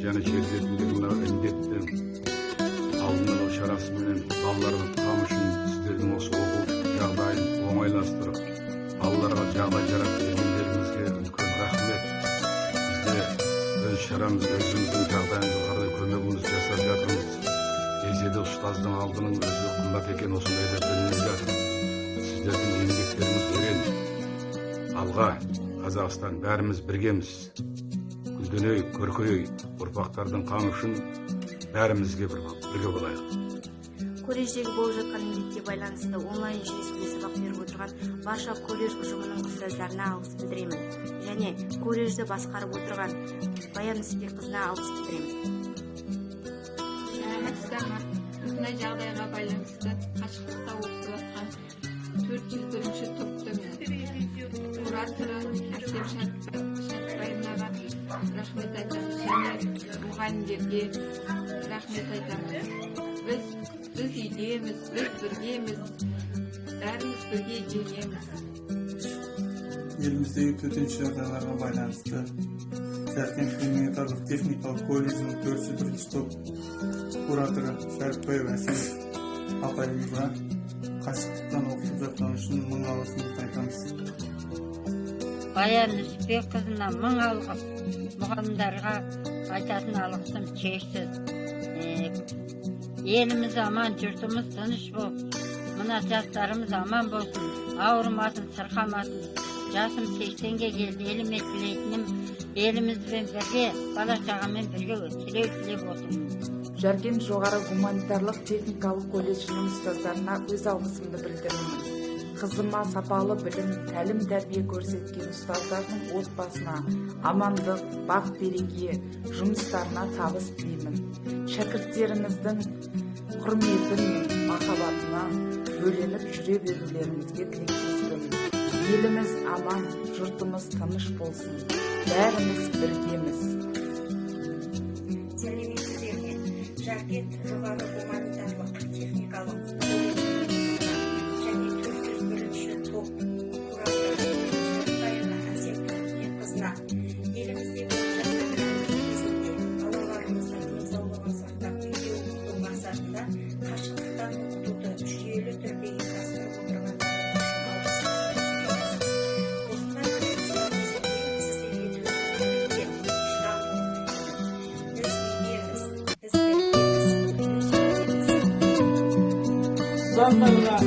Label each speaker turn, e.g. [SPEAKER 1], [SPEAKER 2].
[SPEAKER 1] jana şehir şehrindeki emniyetten aldığından o şarasымен ballarının kamışın sizlerдің осы оқу жағдайын оңайластырып, балаларға жағдай жаратып бергендеріңізге үлкен рахмет. Бізде өз шарамыз, өзіміздің жағдайымызға қарай көмегімізді жасап жатырмыз. Десе де ұстаздың алдының өзі қымбат екен, осындайда білініп жатыр. Сіздердің еңбектеріңіз ерен. Алға, Қазақстан, бәріміз біргеміз. Гүлденейік, көркейік, ұрпақтардың қамы үшін бәрімізге бірге болайық.
[SPEAKER 2] Колледждегі болып жатқан еңбекке байланысты онлайн жүйесінде сабақ беріп отырған барша колледж ұжымының ұстаздарына алғыс білдіремін. Және колледжді басқарып отырған Баян Ісбекқызына алғыс білдіремін.
[SPEAKER 3] Осындай жағдайға байланысты қашықтықта оқып жатқан 401-ші топтың кураторы Әсем Шәріпбаевнаға рахмет айтамыз, және мұғалімдерге рахмет айтамыз. Біз үйдеміз, біз біргеміз, бәріміз бірге жеңеміз.
[SPEAKER 4] Еліміздегі төтенше жағдайларға байланысты Жаркент гуманитарлық техникалық колледжінің 401-ші топ кураторы Шәріпбаева Әсем апайымызға қашықтықтан оқытып жатқан үшін мың алғысымызды айтамыз.
[SPEAKER 5] Баян Ісбекқызына мың алғыс, мұғалімдарға айтатын алғысым шексіз. Еліміз аман, жұртымыз тыныш болып, мына жастарымыз аман болсын, ауырмасын, сырқамасын. Жасым 80-ге келді, елім еткілейтінім, елімізбен бірге, бала-шағамен бірге тілеп отырмын.
[SPEAKER 6] Жаркент жоғары гуманитарлық техникалық колледжінің ұстаздарына өз алғысымды білдіремін. Қызыма сапалы білім, тәлім-тәрбие көрсеткен ұстаздардың отбасына амандық, бақ-береке, жұмыстарына табыс тілеймін. Шәкірттеріміздің құрметі мен махаббатына бөленіп жүре берулеріңізге тілектеспін. Еліміз аман, жұртымыз тыныш болсын. Бәріміз біргеміз.
[SPEAKER 2] Жаркент жоғары гуманитарлық техникалық колледжінің және 401-ші топ кураторы Шәріпбаева Әсем Шәріпбаевна елімізде болып жатқан кезінде балаларымыздың денсаулығын сақтап үйде оқыту мақсатында қашықтықтан оқытуды жүйелі түрде ұйымдастырып отырғандарыңыз үшін алғысымызды білдіреміз. Осындай
[SPEAKER 7] Zanlarına